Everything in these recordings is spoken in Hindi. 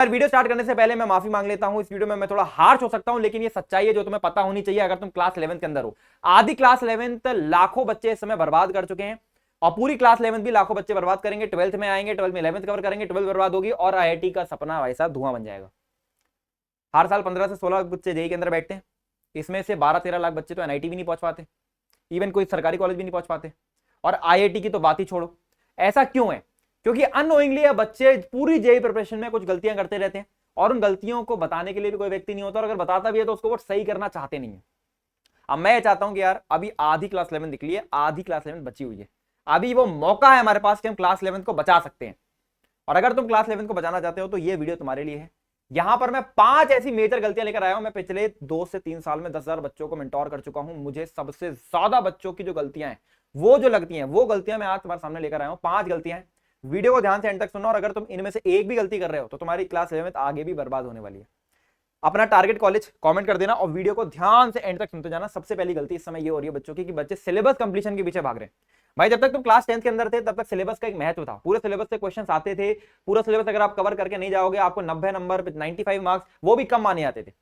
यार वीडियो स्टार्ट करने से पहले मैं माफी मांग लेता हूं, इस वीडियो में मैं थोड़ा हार्श हो सकता हूं, लेकिन ये सच्चाई है जो तुम्हें पता होनी चाहिए अगर तुम क्लास 11th के अंदर हो। आधी क्लास 11th लाखों बच्चे इस समय बर्बाद कर चुके हैं, और पूरी क्लास 11th भी लाखों बच्चे बर्बाद करेंगे। 12th में आएंगे, 12th में 11th कवर करेंगे, 12th बर्बाद होगी और IIT का सपना वैसा धुआं बन जाएगा। हर साल 15 से 16 बच्चे जेईई के अंदर बैठते हैं, इसमें से 12-13 लाख बच्चे तो NIT भी नहीं पहुंच पाते, इवन कोई सरकारी कॉलेज भी नहीं पहुंच पाते, और IIT की तो बात ही छोड़ो। ऐसा क्यों है? क्योंकि अननोइंगली बच्चे पूरी जेईई प्रिपरेशन में कुछ गलतियां करते रहते हैं, और उन गलतियों को बताने के लिए भी कोई व्यक्ति नहीं होता, और अगर बताता भी है तो उसको वो सही करना चाहते नहीं है। अब मैं ये चाहता हूं कि यार अभी आधी क्लास 11 निकली है, आधी क्लास 11 बची हुई है, अभी वो मौका है हमारे पास कि हम क्लास 11 को बचा सकते हैं। और अगर तुम क्लास 11 को बचाना चाहते हो तो ये वीडियो तुम्हारे लिए है। यहां पर मैं 5 ऐसी मेजर गलतियां लेकर आया हूं। मैं पिछले 2 से 3 साल में 10,000 बच्चों को मेंटोर कर चुका हूं। मुझे सबसे ज्यादा बच्चों की जो गलतियां हैं, वो जो लगती हैं, वो गलतियां मैं आज तुम्हारे सामने लेकर आया हूं। 5 गलतियां हैं, वीडियो को ध्यान से एंड तक सुनना, और अगर तुम इनमें से एक भी गलती कर रहे हो तो तुम्हारी क्लास 11 आगे भी बर्बाद होने वाली है। अपना टारगेट कॉलेज कमेंट कर देना और वीडियो को ध्यान से एंड तक सुनते जाना। सबसे पहली गलती इस समय ये हो रही है बच्चों की कि बच्चे सिलेबस कंप्लीशन के पीछे भाग रहे हैं। भाई जब तक तुम क्लास 10th के अंदर थे तब तक सिलेबस का एक महत्व था, पूरे सिलेबस से क्वेश्चंस आते थे। पूरा सिलेबस अगर आप कवर करके नहीं जाओगे आपको 90 नंबर, 95 मार्क्स, वो भी कम माने जाते थे।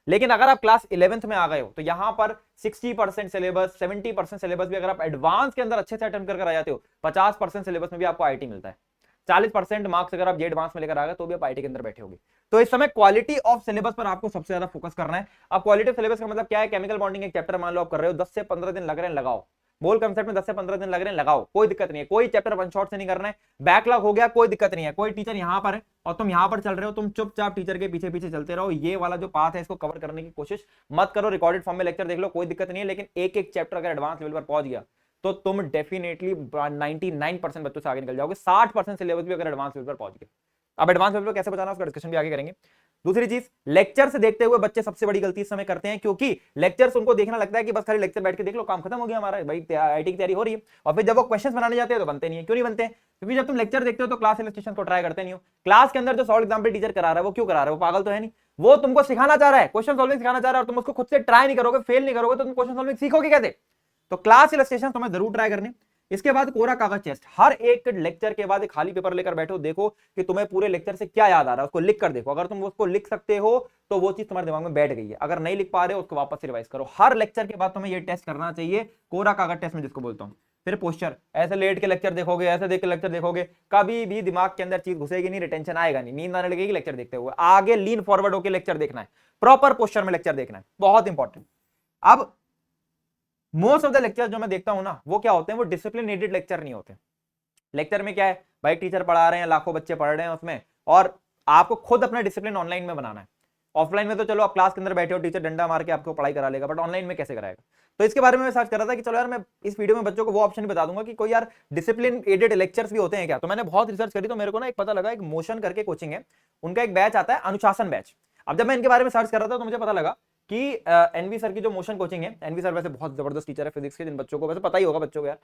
लेकिन अगर आप क्लास 11th में आ गए हो तो यहां पर 60% सिलेबस, 70% सिलेबस भी अगर आप एडवांस के अंदर अच्छे से अटेम्प्ट कर आ जाते हो, 50% सिलेबस में भी आपको IIT मिलता है। 40% मार्क्स अगर आप ये एडवांस में लेकर आ गए तो भी आप IIT के अंदर बैठे होगे। तो इस समय क्वालिटी ऑफ सिलेबस पर आपको सबसे ज्यादा फोकस करना है। अब क्वालिटी ऑफ सिलेबस का मतलब क्या है? केमिकल बॉन्डिंग एक चैप्टर मान लो आप कर रहे हो, 10 से 15 दिन लग रहे हैं, लगाओ। बोल कंसेप्ट में 10 से 15 दिन लग रहे हैं, लगाओ, कोई दिक्कत नहीं है। कोई चैप्टर वन शॉट से नहीं करना है, बैकलॉग हो गया कोई दिक्कत नहीं है। कोई टीचर यहां पर है और तुम यहां पर चल रहे हो, तुम चुपचाप टीचर के पीछे पीछे चलते रहो। ये वाला जो पाथ है इसको कवर करने की कोशिश मत करो। रिकॉर्डेड फॉर्म में लेक्चर देख लो, कोई दिक्कत नहीं है, लेकिन एक एक चैप्टर अगर एडवांस लेवल पर पहुंच गया तो तुम डेफिनेटली 99% बच्चों से आगे निकल जाओगे। 60% सिलेबस भी अगर एडवांस लेवल पर पहुंच गए। अब एडवांस लेवल पर कैसे बचाना उसका डिस्कशन भी आगे करेंगे। दूसरी चीज, लेक्चर से देखते हुए बच्चे सबसे बड़ी गलती इस समय करते हैं, क्योंकि लेक्चर्स उनको देखना लगता है कि बस खाली लेक्चर बैठ के देख लो, काम खत्म हो गया हमारा, भाई IIT की तैयारी हो रही है। और फिर जब वो क्वेश्चंस बनाने जाते हैं तो बनते नहीं है। क्यों नहीं बनते? क्योंकि जब तुम लेक्चर देखते हो तो क्लास इलस्ट्रेशन को ट्राई करते नहीं हो। क्लास के अंदर जो सॉल्व एग्जांपल टीचर करा रहा है वो क्यों करा रहा है? वो पागल तो है नहीं, वो तुमको सिखाना चाह रहा है, क्वेश्चन सॉल्विंग सिखाना चाह रहा है, और तुम उसको खुद से ट्राई नहीं करोगे, फेल नहीं करोगे तो तुम क्वेश्चन सॉल्विंग सीखोगे कैसे? तो क्लास इलस्ट्रेशन तुम्हें जरूर ट्राई करने। इसके बाद कोरा कागज टेस्ट, हर एक लेक्चर के बाद एक खाली पेपर लेकर बैठो, देखो कि तुम्हें पूरे लेक्चर से क्या याद आ रहा है, उसको लिख कर देखो। अगर तुम उसको लिख सकते हो तो वो चीज तुम्हारे दिमाग में बैठ गई है, अगर नहीं लिख पा रहे हो उसको वापस से रिवाइज करो। हर लेक्चर के बाद तुम्हें ये टेस्ट करना चाहिए, कोरा कागज टेस्ट में जिसको बोलता हूं। फिर पोस्चर, ऐसे लेट के लेक्चर देखोगे, ऐसे देख के लेक्चर देखोगे, कभी भी दिमाग के अंदर चीज घुसेगी नहीं, रिटेंशन आएगा नहीं, नींद आने लगेगी लेक्चर देखते हुए। आगे लीन फॉरवर्ड होकर लेक्चर देखना है, प्रॉपर पोस्चर में लेक्चर देखना है, बहुत इंपॉर्टेंट। अब मोस्ट ऑफ द लेक्चर जो मैं देखता हूं ना, वो क्या होते हैं? वो डिसिप्लिनेटेड लेक्चर नहीं होते। लेक्चर में क्या है भाई, टीचर पढ़ा रहे हैं, लाखों बच्चे पढ़ रहे हैं उसमें, और आपको खुद अपना डिसिप्लिन ऑनलाइन में बनाना है। ऑफलाइन में तो चलो आप क्लास के अंदर बैठे हो, टीचर डंडा मार के आपको पढ़ाई करा लेगा, बट ऑनलाइन में कैसे कराएगा? तो इसके बारे में मैं सर्च कर रहा था कि चलो यार मैं इस वीडियो में बच्चों को वो ऑप्शन बता दूंगा कि कोई यार डिसिप्लिन एडेड लेक्चर्स भी होते हैं क्या। तो मैंने बहुत रिसर्च करी तो मेरे को ना एक पता लगा, एक मोशन करके कोचिंग है, उनका एक बैच आता है अनुशासन बैच। अब जब मैं इनके बारे में सर्च कर रहा था तो मुझे पता लगा कि एनवी सर की जो मोशन कोचिंग है, एनवी सर वैसे बहुत जबरदस्त टीचर है फिजिक्स के, जिन बच्चों को वैसे पता ही होगा बच्चों को यार,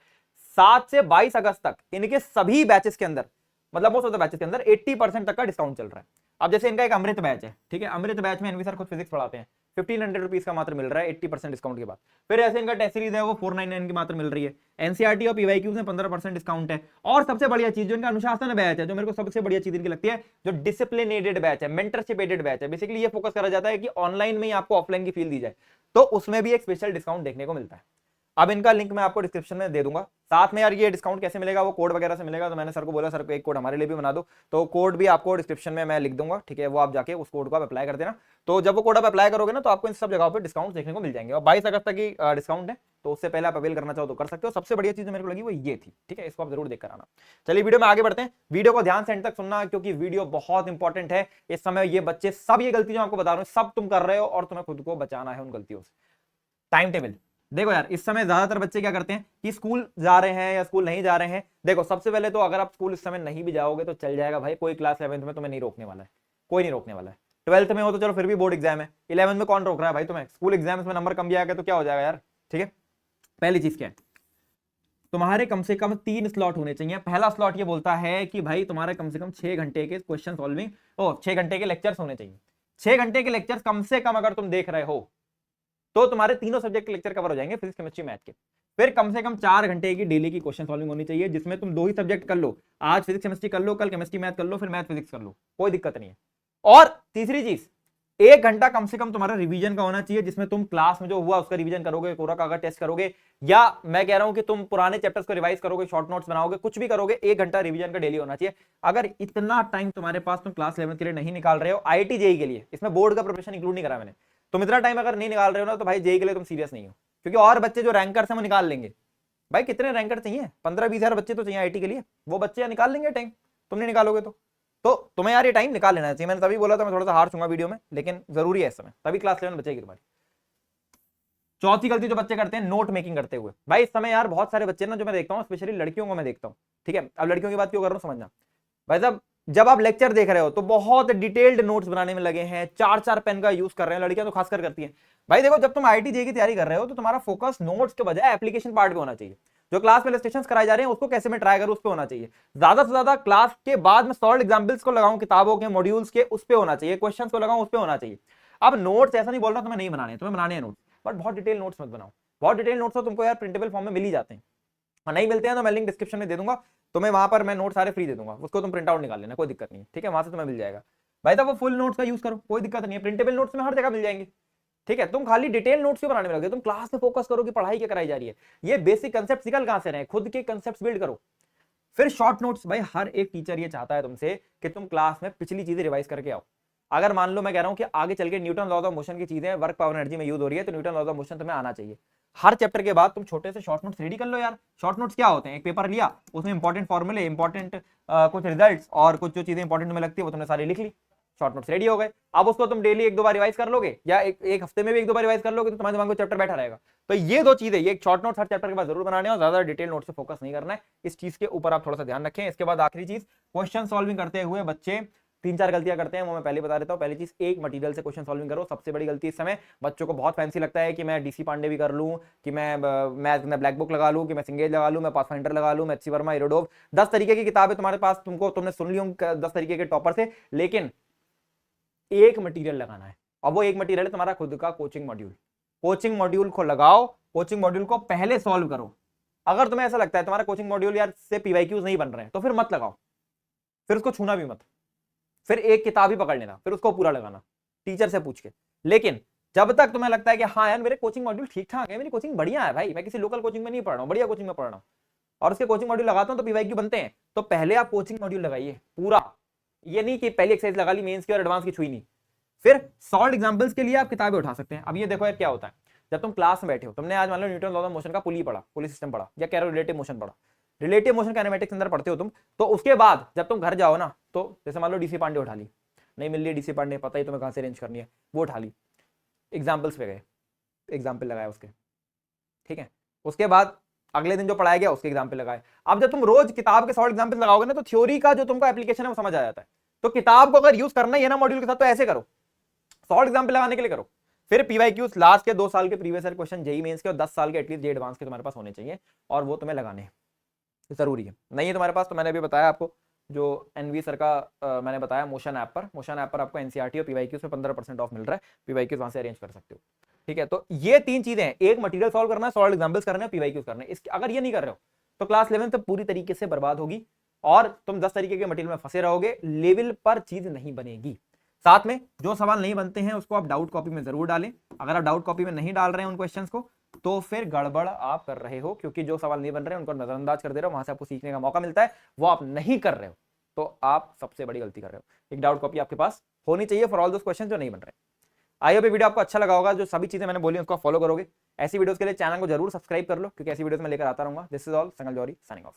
7 से 22 अगस्त तक इनके सभी बैचेस के अंदर, मतलब मोस्ट ऑफ द बैचेस के अंदर 80% तक का डिस्काउंट चल रहा है। अब जैसे इनका एक अमृत बैच है, ठीक है, अमृत बैच में एनवी सर खुद फिजिक्स पढ़ाते हैं, 1500 रुपीज का मात्र मिल रहा है 80% डिस्काउंट के बाद। फिर ऐसे इनका टेस्ट सीरीज है वो 499 की मात्र मिल रही है। एनसीईआरटी और पीवाईक्यूज में 15% डिस्काउंट है। और सबसे बढ़िया चीज जो इनका अनुशासन बैच है, जो मेरे को सबसे बढ़िया चीज इनकी लगती है, जो डिसिप्लिन एडेड बैच है, मेंटरशिप एडेड बैच है। बेसिकली ये फोकस करा जाता है कि ऑनलाइन में ही आपको ऑफलाइन की फील दी जाए, तो उसमें भी एक स्पेशल डिस्काउंट देखने को मिलता है। अब इनका लिंक मैं आपको डिस्क्रिप्शन में दे दूंगा। साथ में यार ये डिस्काउंट कैसे मिलेगा, वो कोड वगैरह से मिलेगा। तो मैंने सर को बोला सर को एक कोड हमारे लिए भी बना दो, तो कोड भी आपको डिस्क्रिप्शन में मैं लिख दूंगा, ठीक है, वो आप जाके उस कोड को आप अप्लाई कर देना। तो जब वो कोड आप अप्लाई करोगे ना तो आपको इन सब जगहों पर डिस्काउंट देखने को मिल जाएंगे। और 22 अगस्त तक की डिस्काउंट है, तो उससे पहले आप अवेल करना चाहो तो कर सकते हो। सबसे बढ़िया चीज मेरे को लगी वो ये थी, ठीक है, इसको आप जरूर देख कर आना। चलिए वीडियो में आगे बढ़ते हैं, वीडियो को ध्यान से एंड तक सुनना क्योंकि वीडियो बहुत इंपॉर्टेंट है। इस समय ये बच्चे सब ये गलती जो आपको बता रहे हो सब तुम कर रहे हो और तुम्हें खुद को बचाना है उन गलतियों से। टाइम टेबल देखो यार, इस समय ज्यादातर बच्चे क्या करते हैं कि स्कूल जा रहे हैं या स्कूल नहीं जा रहे हैं। देखो सबसे पहले तो अगर आप स्कूल इस समय नहीं भी जाओगे तो चल जाएगा भाई, कोई क्लास 11th में तुम्हें नहीं रोकने वाला है, कोई नहीं रोकने वाला है। 12th में हो तो चलो फिर भी बोर्ड एग्जाम है, 11th में कौन रोक रहा है भाई तुम्हें? स्कूल एग्जाम में नंबर कम भी आएगा तो क्या हो जाएगा यार, ठीक है। पहली चीज क्या है, तुम्हारे कम से कम 3 स्लॉट होने चाहिए। पहला स्लॉट ये बोलता है कि भाई तुम्हारे कम से कम 6 घंटे के क्वेश्चन सॉल्विंग 6 घंटे के लेक्चर्स होने चाहिए। 6 घंटे के लेक्चर्स कम से कम अगर तुम देख रहे हो तो तुम्हारे तीनों सब्जेक्ट के लेक्चर कवर हो जाएंगे, फिजिक्स केमिस्ट्री मैथ के। फिर कम से कम 4 घंटे की डेली की क्वेश्चन सॉल्विंग होनी चाहिए, जिसमें तुम 2 ही सब्जेक्ट कर लो, आज फिजिक्स केमिस्ट्री कर लो, कल केमिस्ट्री मैथ कर लो, फिर मैथ फिजिक्स कर लो, कोई दिक्कत नहीं है। और तीसरी चीज, 1 घंटा कम से कम तुम्हारा रिवीजन का होना चाहिए, जिसमें तुम क्लास में जो हुआ उसका रिवीजन करोगे, कोरा कागज टेस्ट करोगे, या मैं कह रहा हूं कि तुम पुराने चैप्टर्स को रिवाइज करोगे, शॉर्ट नोट्स बनाओगे, कुछ भी करोगे, 1 घंटा रिवीजन का डेली होना चाहिए। अगर इतना टाइम तुम्हारे पास तुम क्लास 11 के लिए नहीं निकाल रहे हो, आईआईटी जेई के लिए, इसमें बोर्ड का प्रिपरेशन इंक्लूड नहीं करा मैंने, तुम इतना टाइम अगर नहीं निकाल रहे हो ना, तो भाई जेई के लिए तुम सीरियस नहीं हो, क्योंकि और बच्चे जो रैंकर्स हैं वो निकाल लेंगे। भाई कितने रैंकर चाहिए, 15-20 हजार बच्चे तो चाहिए आईटी के लिए, वो बच्चे निकाल लेंगे टाइम, तुम नहीं निकालोगे तो तुम्हें यार ये टाइम निकाल लेना चाहिए। मैंने तभी बोला था मैं थोड़ा सा हार दूंगा वीडियो में, लेकिन जरूरी है इस समय, तभी क्लास 11 बचेगी तुम्हारी। चौथी गलती जो बच्चे करते हैं, नोट मेकिंग करते हुए। भाई इस समय यार बहुत सारे बच्चे ना जो मैं देखता हूँ, स्पेशली लड़कियों को मैं देखता हूँ, ठीक है, अब लड़कियों की बात क्यों कर रहा हूँ समझना। भाई साहब जब आप लेक्चर देख रहे हो तो बहुत डिटेल्ड नोट्स बनाने में लगे हैं, 4-4 पेन का यूज कर रहे हैं, लड़कियां तो खासकर करती हैं। भाई देखो जब तुम आईआईटी जेईई की तैयारी कर रहे हो तो तुम्हारा फोकस नोट्स के बजाय एप्लीकेशन पार्ट पे होना चाहिए। जो क्लास में इलस्ट्रेशंस कराए जा रहे हैं उसको कैसे मैं ट्राई करूं, उस पे होना चाहिए। ज्यादा से ज्यादा क्लास के बाद में सॉल्व एग्जांपल्स को लगाऊं, किताबों के मॉड्यूल्स के, उस पे होना चाहिए, क्वेश्चंस को लगाऊं, उस पे होना चाहिए। अब नोट्स ऐसा नहीं बोल रहा तुम्हें नहीं बनाने, तुम्हें बनाने हैं नोट्स, बट बहुत डिटेल नोट्स मत बनाओ। बहुत डिटेल नोट्स तो तुमको यार प्रिंटेबल फॉर्म में मिल ही जाते हैं, और नहीं मिलते हैं तो मैं लिंक डिस्क्रिप्शन में दे दूंगा तुम्हें, वहां पर मैं नोट सारे फ्री दे दूंगा, उसको तुम प्रिंट आउट निकाल लेना, कोई दिक्कत नहीं है, ठीक है, वहां से तुम्हें मिल जाएगा। भाई तो वो फुल नोट्स का यूज करो, कोई दिक्कत नहीं है, प्रिंटेबल नोट्स में हर जगह मिल जाएंगे, ठीक है। तुम खाली डिटेल नोट्स क्यों बनाने में लगे, तुम क्लास में फोकस करो कि पढ़ाई क्या कराई जा रही है, ये बेसिक कंसेप्ट निकल कहां से रहे, खुद के कंसेप्ट बिल्ड करो। फिर शॉर्ट नोट्स, भाई हर एक टीचर ये चाहता है तुमसे कि तुम क्लास में पिछली चीजें रिवाइज करके आओ। अगर मान लो मैं कह रहा हूं कि आगे चल के न्यूटन लॉज ऑफ मोशन की चीजें वर्क पावर एनर्जी में यूज हो रही है, तो न्यूटन लॉज ऑफ मोशन तुम्हें आना चाहिए। हर चैप्टर के बाद तुम छोटे से शॉर्ट नोट्स रेडी कर लो यार। शॉर्ट नोट्स क्या होते हैं, एक पेपर लिया, उसमें इंपॉर्टेंट फॉर्मूले, इंपॉर्टेंट कुछ रिजल्ट्स और कुछ जो चीजें इंपॉर्टेंट में लगती है वो तुमने सारी लिख ली, शॉर्ट नोट्स रेडी हो गए। अब उसको तुम डेली 1-2 बार रिवाइज कर लोगे, या एक हफ्ते में भी 1-2 बार रिवाइज कर लोगे, तो तुम्हारे दिमाग में चैप्टर बैठा रहेगा। तो ये दो चीजें, ये शॉर्ट नोट्स हर चैप्टर के बाद जरूर बनाने और ज्यादा डिटेल नोट से फोकस नहीं करना है, इस चीज के ऊपर आप थोड़ा सा ध्यान रखें। इसके बाद आखिरी चीज, क्वेश्चन सॉल्विंग करते हुए बच्चे 3-4 गलतियां करते हैं, वो मैं पहले बता देता हूं। पहली चीज, एक मटेरियल से क्वेश्चन सॉल्विंग करो, सबसे बड़ी गलती इस समय बच्चों को बहुत फैंसी लगता है कि मैं डीसी पांडे भी कर लूं, कि मैं ब्लैक बुक लगा लूं, कि मैं सिंगेज लगा लूं, मैं पाथफाइंडर लगा लूं, मैं एचसी वर्मा, इरोडोव, 10 तरीके की किताबें तुम्हारे पास, तुमने सुन ली 10 तरीके के टॉपर से, लेकिन एक मटेरियल लगाना है, और वो एक मटेरियल है तुम्हारा खुद का कोचिंग मॉड्यूल। कोचिंग मॉड्यूल को लगाओ, कोचिंग मॉड्यूल को पहले सॉल्व करो। अगर तुम्हें ऐसा लगता है तुम्हारा कोचिंग मॉड्यूल यार से पीवाईक्यूज नहीं बन रहे हैं, तो फिर मत लगाओ, फिर उसको छूना भी मत, फिर एक किताब ही पकड़ लेना, फिर उसको पूरा लगाना टीचर से पूछ के। लेकिन जब तक तुम्हें लगता है कि हाँ यार मेरे कोचिंग मॉड्यूल ठीक ठाक है, मेरी कोचिंग बढ़िया है भाई, मैं किसी लोकल कोचिंग में नहीं पढ़ रहा हूँ, बढ़िया कोचिंग में पढ़ रहा हूँ, और उसके कोचिंग मॉड्यूल लगाता हूँ तो पीवाईक्यू बनते हैं, तो पहले आप कोचिंग मॉड्यूल लगाइए पूरा। ये नहीं कि पहली एक्सरसाइज लगा ली मेंस की और एडवांस की छुई नहीं। फिर सॉल्व एग्जांपल्स के लिए आप किताबें उठा सकते हैं। अब ये देखो यार क्या होता है, जब तुम क्लास में बैठे हो, तुमने आज मान लो न्यूटन लॉ ऑफ मोशन का पुली पढ़ा, पुली सिस्टम पढ़ा, या कह रहे हो रिलेटिव मोशन पढ़ा, रिलेटिव मोशन काइनेमेटिक्स अंदर पढ़ते हो तुम, तो उसके बाद जब तुम घर जाओ ना, तो जैसे मान लो डीसी पांडे उठा ली, नहीं मिल रही डीसी पांडे, पता ही तुम्हें कहां से अरेंज करनी है, वो उठा ली, एग्जाम्पल्स पे गए, एग्जाम्पल लगाया उसके, ठीक है, उसके बाद अगले दिन जो पढ़ाया गया उसके एग्जाम्पल लगाए। अब जब तुम रोज किताब के सॉल्व एग्जाम्पल लगाओगे ना, तो थ्योरी का जो तुमको एप्लीकेशन है वो समझ आ जाता है। तो किताब को अगर यूज करना ही है ना मॉड्यूल के साथ, तो ऐसे करो, सॉल्व एग्जाम्पल लगाने के लिए करो। फिर पीवाईक्यूज लास्ट के 2 साल के previous year question JEE mains के और 10 साल के एटलीस्ट जेईई एडवांस के तुम्हारे पास होने चाहिए, और वो तुम्हें लगाने हैं, जरूरी है। नहीं है तुम्हारे पास तो मैंने अभी बताया आपको, जो एनवी सर का मैंने बताया मोशन ऐप पर आपको एनसीईआरटी और पीवाईक्यूज पे 15% ऑफ मिल रहा है, पीवाईक्यूज वहां से अरेंज कर सकते हो, ठीक है। तो ये 3 चीजें हैं, एक मटेरियल सॉल्व करना है, सॉल्व एग्जांपल्स करना है, पीवाईक्यूज करना है। अगर ये नहीं कर रहे हो तो क्लास 11 तो पूरी तरीके से बर्बाद होगी, और तुम 10 तरीके के मटेरियल में फंसे रहोगे, लेवल पर चीज नहीं बनेगी। साथ में जो सवाल नहीं बनते हैं उसको आप डाउट कॉपी में जरूर डालें। अगर आप डाउट कॉपी में नहीं डाल रहे हैं उन क्वेश्चंस को, तो फिर गड़बड़ आप कर रहे हो, क्योंकि जो सवाल नहीं बन रहे हैं उनको नजरअंदाज कर दे रहे हो, वहां से आपको सीखने का मौका मिलता है, वो आप नहीं कर रहे हो, तो आप सबसे बड़ी गलती कर रहे हो। एक डाउट कॉपी आपके पास होनी चाहिए फॉर ऑल दोस क्वेश्चन जो नहीं बन रहे। आई होप वीडियो आपको अच्छा लगा होगा, जो सभी चीजें मैंने बोली उसको फॉलो करोगे। ऐसी वीडियोस के लिए चैनल को जरूर सब्सक्राइब कर लो, क्योंकि ऐसी वीडियोस मैं लेकर आता रहूंगा। This is all, Sangal Johri signing of.